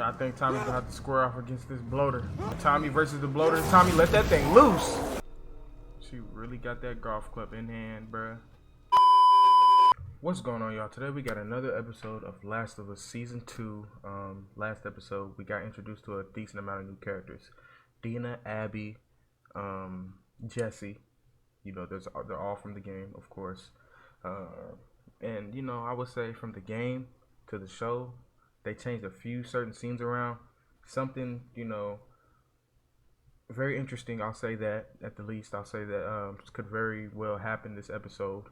I think Tommy's gonna have to square off against this bloater. Tommy versus the bloater. Tommy, let that thing loose. She really got that golf club in hand, bruh. What's going on, y'all? Today we got another episode of Last of Us Season 2. Last episode, we got introduced to a decent amount of new characters. Dina, Abby, Jesse. You know, they're all from the game, of course. And, you know, I would say from the game to the show, they changed a few certain scenes around. Something, you know, very interesting, I'll say that, at the least. I'll say that could very well happen this episode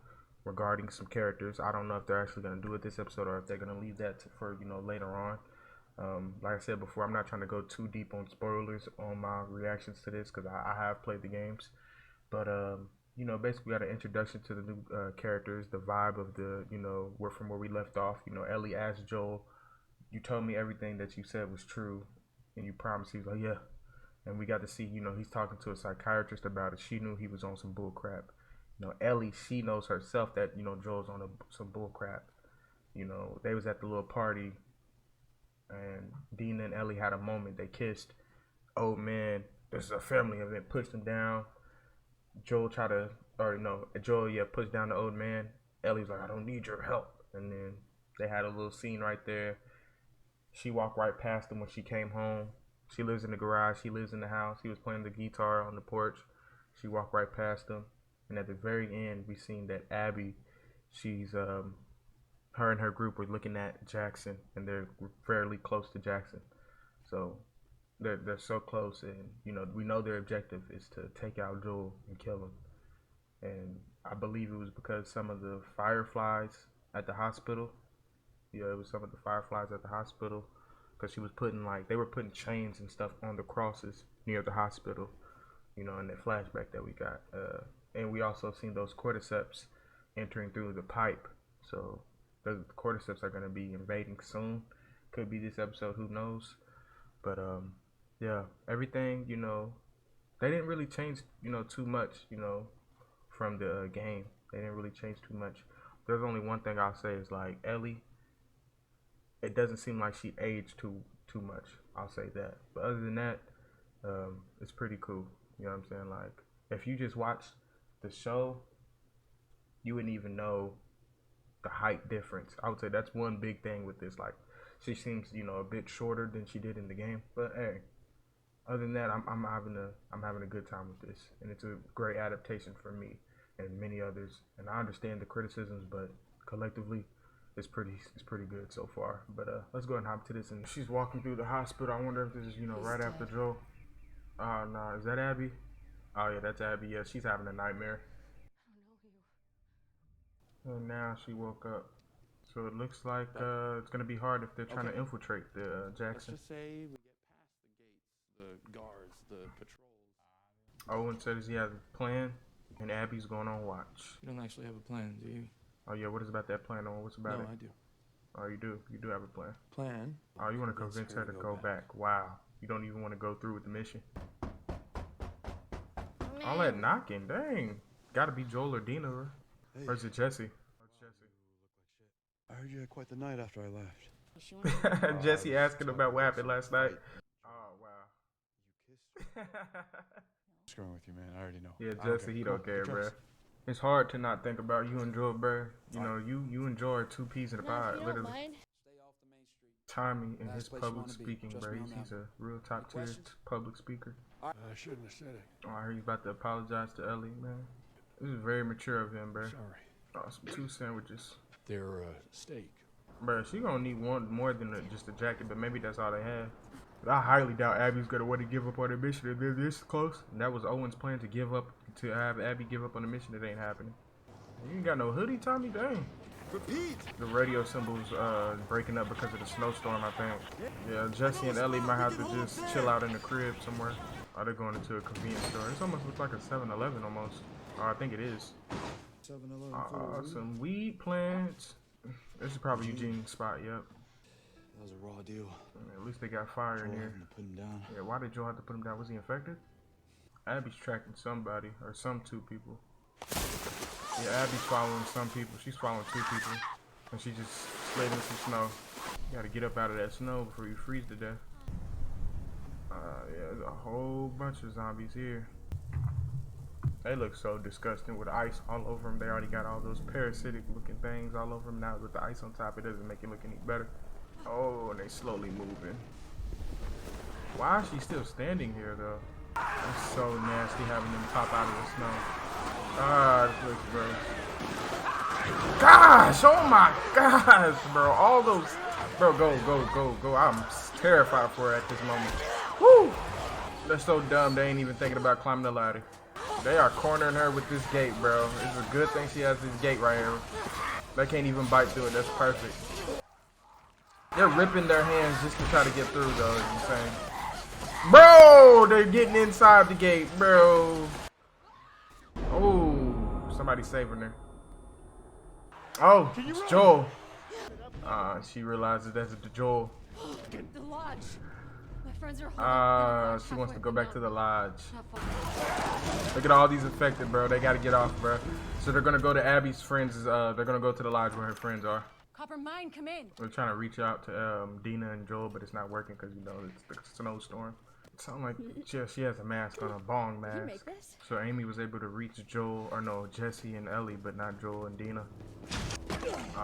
regarding some characters. I don't know if they're actually going to do it this episode or if they're going to leave that for, you know, later on. Like I said before, I'm not trying to go too deep on spoilers on my reactions to this because I have played the games. But, you know, basically we got an introduction to the new characters, the vibe of the, you know, we're from where we left off. You know, Ellie asked Joel, you told me everything that you said was true, and you promised. He was like, yeah. And we got to see, you know, he's talking to a psychiatrist about it. She knew he was on some bull crap. You know, Ellie, she knows herself that, you know, Joel's on some bull crap. You know, they was at the little party, and Dina and Ellie had a moment. They kissed. Oh, man, this is a family event. Pushed him down. Joel pushed down the old man. Ellie's like, I don't need your help. And then they had a little scene right there. She walked right past him when she came home. She lives in the garage. He lives in the house. He was playing the guitar on the porch. She walked right past him. And at the very end, we seen that Abby, she's, her and her group were looking at Jackson. And they're fairly close to Jackson. So they're so close. And, you know, we know their objective is to take out Joel and kill him. And I believe it was because some of the fireflies at the hospital. Yeah, it was some of the fireflies at the hospital because she was they were putting chains and stuff on the crosses near the hospital, you know, in that flashback that we got. And we also seen those cordyceps entering through the pipe. So the cordyceps are going to be invading soon. Could be this episode, who knows? But, yeah, everything, you know, they didn't really change, you know, too much, you know, from the game. They didn't really change too much. There's only one thing I'll say is, like, Ellie, it doesn't seem like she aged too much. I'll say that. But other than that, it's pretty cool. You know what I'm saying? Like, if you just watch the show, you wouldn't even know the height difference. I would say that's one big thing with this. Like, she seems, you know, a bit shorter than she did in the game. But hey, other than that, I'm having a good time with this, and it's a great adaptation for me and many others. And I understand the criticisms, but collectively, it's pretty good so far. But let's go ahead and hop to this. And she's walking through the hospital. I wonder if this is, you know, right after Joel. Nah, is that Abby? Oh yeah, that's Abby. Yeah, she's having a nightmare. I don't know you. And now she woke up. So it looks like it's gonna be hard if they're trying to infiltrate the Jackson. Let's just say we get past the gates, the guards, the patrols. Owen says he has a plan, and Abby's going on watch. You don't actually have a plan, do you? Oh yeah, what is about that plan, Owen? What's about it? No, I do. Oh, you do? You do have a plan. Plan? Oh, you want to convince her to go back. Wow. You don't even want to go through with the mission. All that knocking, dang. Gotta be Joel or Dina. Hey. Or is it Jesse? I heard you had quite the night after I left. Jesse asking about what happened last night. Oh, wow. You kissed her? What's wrong with you, man? I already know. Yeah, Jesse, he don't care, bro. It's hard to not think about you and Joel, bro. You know, you enjoy two peas in a pod, literally. Stay off the main street. Tommy and his Last place you public wanna be. speaking, Trust bro. me on He's that. a real top tier public speaker. I shouldn't have said it. Oh, I heard he's about to apologize to Ellie, man. This is very mature of him, bro. Sorry. Oh, some 2 sandwiches. They're steak. Bro, she gonna need one more than just a jacket, but maybe that's all they have. But I highly doubt Abby's gonna want to give up on her mission if they're this close. And that was Owen's plan, to have Abby give up on the mission. It ain't happening. You ain't got no hoodie, Tommy? Dang. Repeat. The radio symbol's breaking up because of the snowstorm, I think. Yeah, Jesse and Ellie might have to just chill out in the crib somewhere. Oh, they're going into a convenience store. This almost looks like a 7-Eleven almost. Oh, I think it is. 7-Eleven. Some weed plants. This is probably Eugene's spot, yep. That was a raw deal. At least they got fire in here. Put him down. Yeah, why did Joe have to put him down? Was he infected? Abby's tracking somebody, or some 2 people. Yeah, Abby's following some people. She's following 2 people. And she just slid into some snow. You gotta get up out of that snow before you freeze to death. Yeah, there's a whole bunch of zombies here. They look so disgusting with ice all over them. They already got all those parasitic looking things all over them. Now with the ice on top, it doesn't make it look any better. Oh, and they slowly moving. Why is she still standing here though? It's so nasty having them pop out of the snow. Ah, this looks gross. Gosh, oh my gosh, bro. All those, bro, go. I'm terrified for her at this moment. Woo! They're so dumb, they ain't even thinking about climbing the ladder. They are cornering her with this gate, bro. It's a good thing she has this gate right here. They can't even bite through it, that's perfect. They're ripping their hands just to try to get through though, is insane. Bro, they're getting inside the gate, bro. Oh, somebody's saving her. Oh, it's Joel. She realizes that's the Joel. The lodge. My friends are She wants to go back to the lodge. Look at all these infected, bro. They gotta get off, bro. So they're gonna go to Abby's friends. They're gonna go to the lodge where her friends are. Copper Mine, come in. We're trying to reach out to Dina and Joel, but it's not working because you know it's the snowstorm. It sounds like she has a mask on, a bong mask. You make this? So Amy was able to reach Joel, or no, Jesse and Ellie, but not Joel and Dina.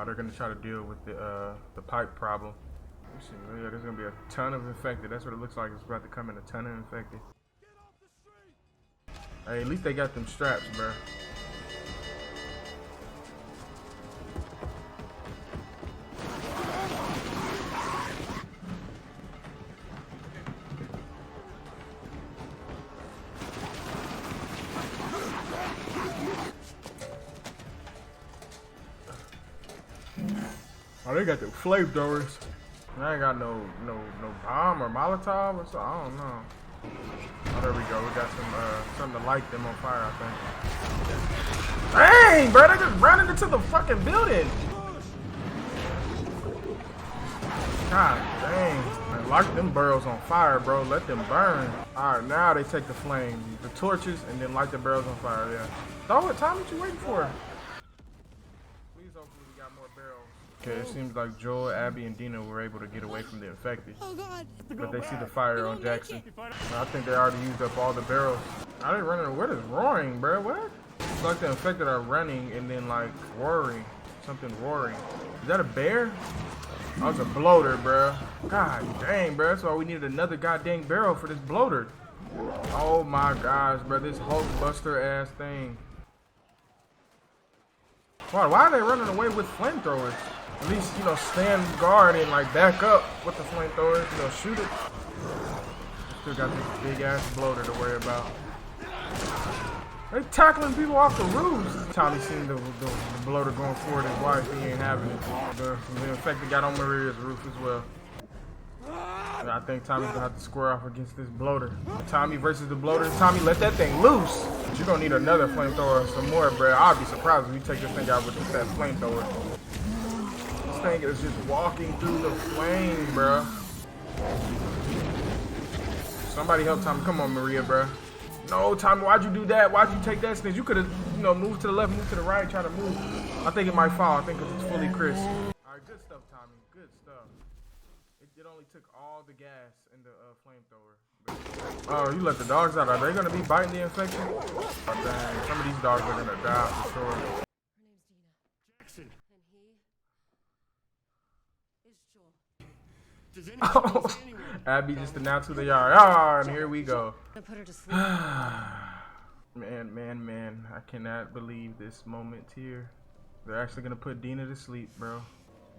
They're gonna try to deal with the pipe problem. Let's see, yeah, there's gonna be a ton of infected. That's what it looks like. It's about to come in, a ton of infected. Hey, at least they got them straps, bro. Oh, they got the flamethrowers. I ain't got no bomb or Molotov or something. I don't know. Oh, there we go. We got some something to light them on fire, I think. Dang, bro, they just running into the fucking building. God dang. Light them barrels on fire, bro. Let them burn. Alright, now they take the flame, the torches, and then light the barrels on fire, yeah. Throw it, Tom, what you waiting for? Please hopefully we got more barrels. Okay, it seems like Joel, Abby, and Dina were able to get away from the infected. Oh God. But they see the fire on Jackson. I think they already used up all the barrels. I didn't run in. What is roaring, bro? What? It's like the infected are running and then like roaring. Something roaring. Is that a bear? Oh, it's a bloater, bro. God dang, bro. That's why we needed another goddamn barrel for this bloater. Oh my gosh, bro. This Hulkbuster ass thing. Why are they running away with flamethrowers? At least, you know, stand guard and like back up with the flamethrowers, you know, shoot it. Still got this big ass bloater to worry about. They tackling people off the roofs. Tommy seen the bloater going forward his wife, he ain't having it. The infected got on Maria's roof as well. And I think Tommy's gonna have to square off against this bloater. Tommy versus the bloater. Tommy, let that thing loose. But you're gonna need another flamethrower or some more, bro. I'll be surprised if you take this thing out with just that flamethrower. This thing is just walking through the flame, bro. Somebody help Tommy. Come on, Maria, bro. No, Tommy, why'd you do that? Why'd you take that stance? You could have, you know, moved to the left, moved to the right, try to move. I think it might fall. I think it's fully crisp. All right, good stuff, Tommy. Good stuff. It only took all the gas in the flamethrower. Oh, you let the dogs out. Are they gonna be biting the infection? Oh, dang. Some of these dogs are gonna die for sure. Her name's Dina. Jackson. And he is Joel. Does Oh, anyone Abby just announced who they are. Ah, and here we go. I put her to sleep. Man. I cannot believe this moment here. They're actually gonna put Dina to sleep, bro.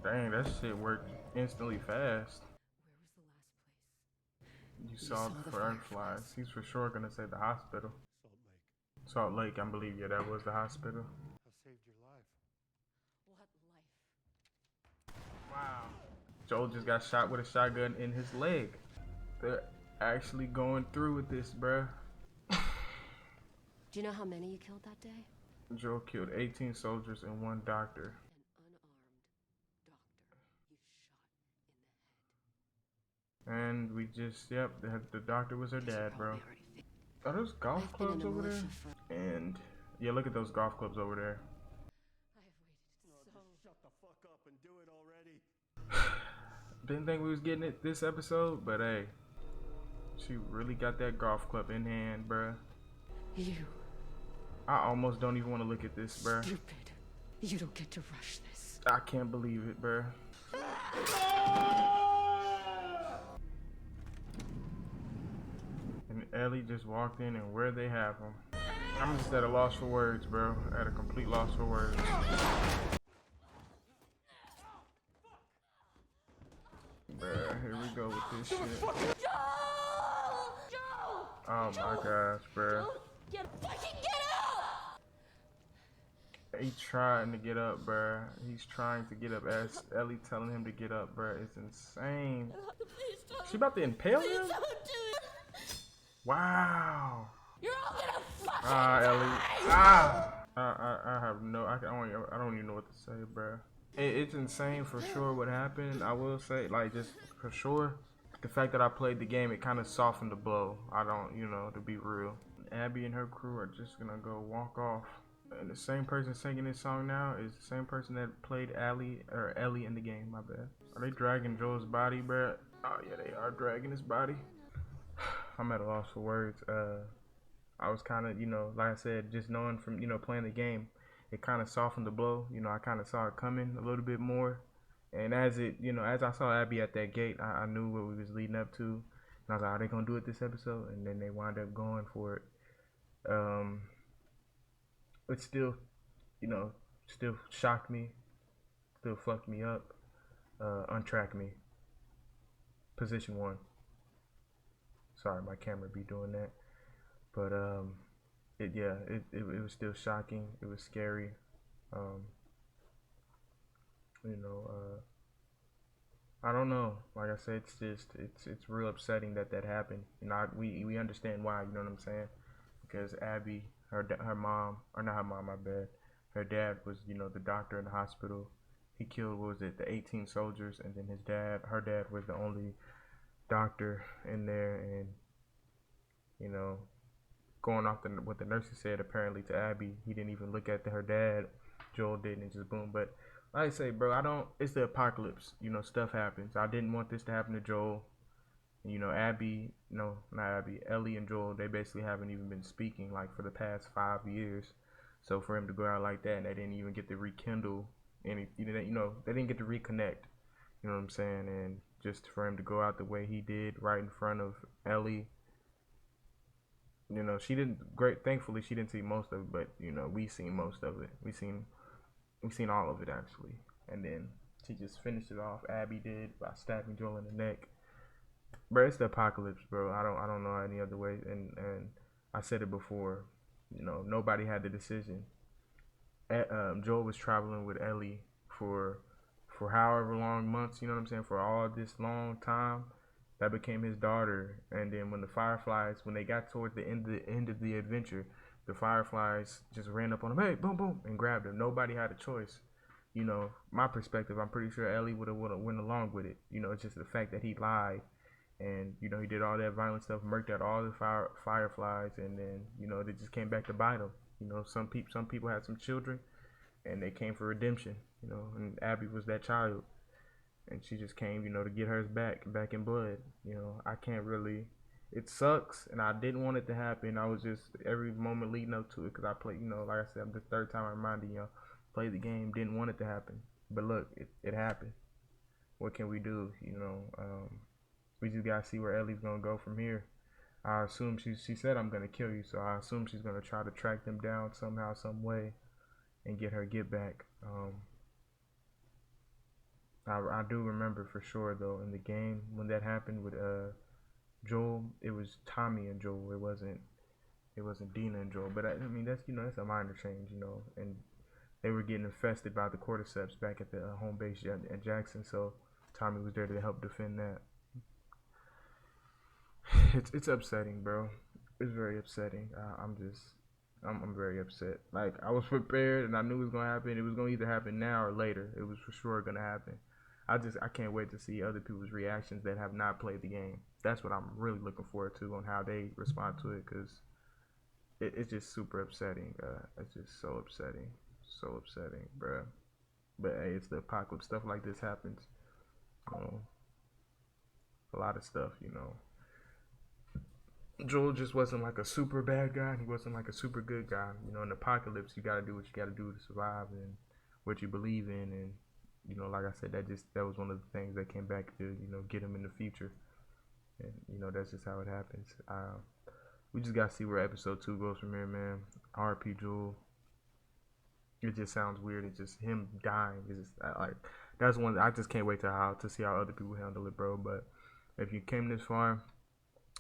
Dang, that shit worked instantly fast. Where was the last place? You saw the fireflies. He's for sure gonna say the hospital. Salt Lake, I believe. Yeah, that was the hospital. I saved your life. What life? Wow. Joel just got shot with a shotgun in his leg. They're actually going through with this, bruh. Do you know how many you killed that day? Joel killed 18 soldiers and 1 doctor. An unarmed doctor. You shot in the head. And we just, yep, the doctor was her dad, bro. Are those golf I've been in clubs the over there? militia for- And, yeah, look at those golf clubs over there. I have waited so Shut the fuck up and do it already. Didn't think we was getting it this episode, but hey, she really got that golf club in hand, bruh. You, I almost don't even want to look at this, bruh. stupid. You don't get to rush this. I can't believe it, bruh. And Ellie just walked in, and where they have him. I'm just at a loss for words, bro. At a complete loss for words. Bruh, here we go with this shit. Oh my gosh, bruh. He's trying to get up, bruh. He's trying to get up as Ellie telling him to get up, bruh. It's insane. She about to impale him? Wow. You're all gonna fucking Ah, Ellie. Ah. I have no. I don't even know what to say, bruh. It's insane for sure what happened. I will say, like, just for sure, the fact that I played the game, it kind of softened the blow. I don't, to be real. Abby and her crew are just gonna go walk off. And the same person singing this song now is the same person that played Ellie in the game. My bad. Are they dragging Joel's body, bruh? Oh yeah, they are dragging his body. I'm at a loss for words. I was kind of, like I said, just knowing from, playing the game, it kind of softened the blow. I kind of saw it coming a little bit more. And as it, as I saw Abby at that gate, I knew what we was leading up to. And I was like, are they going to do it this episode? And then they wound up going for it. It still, still shocked me. Still fucked me up. Untracked me. Position 1. Sorry, my camera be doing that. But it was still shocking. It was scary. I don't know. Like I said, it's real upsetting that happened. We understand why. You know what I'm saying? Because Abby, her mom, or not her mom, my bad. Her dad was, the doctor in the hospital. He killed, what was it, the 18 soldiers, and then her dad was the only doctor in there, and going off what the nurses said, apparently to Abby, he didn't even look at her dad. Joel did, and just boom. But like I say, bro, it's the apocalypse. Stuff happens. I didn't want this to happen to Joel. Abby, no, not Abby, Ellie and Joel, they basically haven't even been speaking like for the past 5 years. So for him to go out like that, and they didn't even get to rekindle any, they didn't get to reconnect. You know what I'm saying? And just for him to go out the way he did, right in front of Ellie. She didn't thankfully she didn't see most of it, but we seen most of it. We seen all of it actually. And then she just finished it off, Abby did, by stabbing Joel in the neck. Bro, it's the apocalypse, bro. I don't know any other way. And I said it before, nobody had the decision. Joel was traveling with Ellie for however long months, you know what I'm saying, for all this long time. That became his daughter. And then when the Fireflies, when they got towards the end of the adventure, the Fireflies just ran up on him, hey, boom, boom, and grabbed him. Nobody had a choice. My perspective, I'm pretty sure Ellie would have went along with it. It's just the fact that he lied. And, he did all that violent stuff, murked out all the Fireflies, and then, they just came back to bite him. Some people had some children, and they came for redemption, and Abby was that child. And she just came, to get hers back in blood. I can't really, it sucks, and I didn't want it to happen. I was just, every moment leading up to it, because I played, like I said, the third time I reminded y'all, played the game, didn't want it to happen. But look, it happened. What can we do? We just gotta see where Ellie's gonna go from here. I assume she said, I'm gonna kill you, so I assume she's gonna try to track them down somehow, some way, and get her get back. I do remember for sure though in the game when that happened with Joel, it was Tommy and Joel. It wasn't Dina and Joel. But I mean that's that's a minor change, and they were getting infested by the cordyceps back at the home base at Jackson. So Tommy was there to help defend that. It's upsetting, bro. It's very upsetting. I'm very upset. Like I was prepared and I knew it was gonna happen. It was gonna either happen now or later. It was for sure gonna happen. I can't wait to see other people's reactions that have not played the game. That's what I'm really looking forward to, on how they respond to it, because it's just super upsetting. It's just so upsetting, bro. But hey, it's the apocalypse. Stuff like this happens. a lot of stuff, you know. Joel just wasn't like a super bad guy, and he wasn't like a super good guy. You know, in the apocalypse, you gotta do what you gotta do to survive and what you believe in. And you know, like I said, that was one of the things that came back to, you know, get him in the future. And you know, that's just how it happens. We just gotta see where episode 2 goes from here, man. R.P. Joel. It just sounds weird. It's just him dying. It's just like, that's one I just can't wait to see how other people handle it, bro. But if you came this far,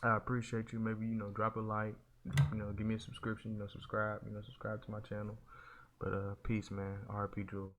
I appreciate you. Maybe, you know, drop a like, you know, give me a subscription, you know, subscribe to my channel. But peace, man. R.P. Joel.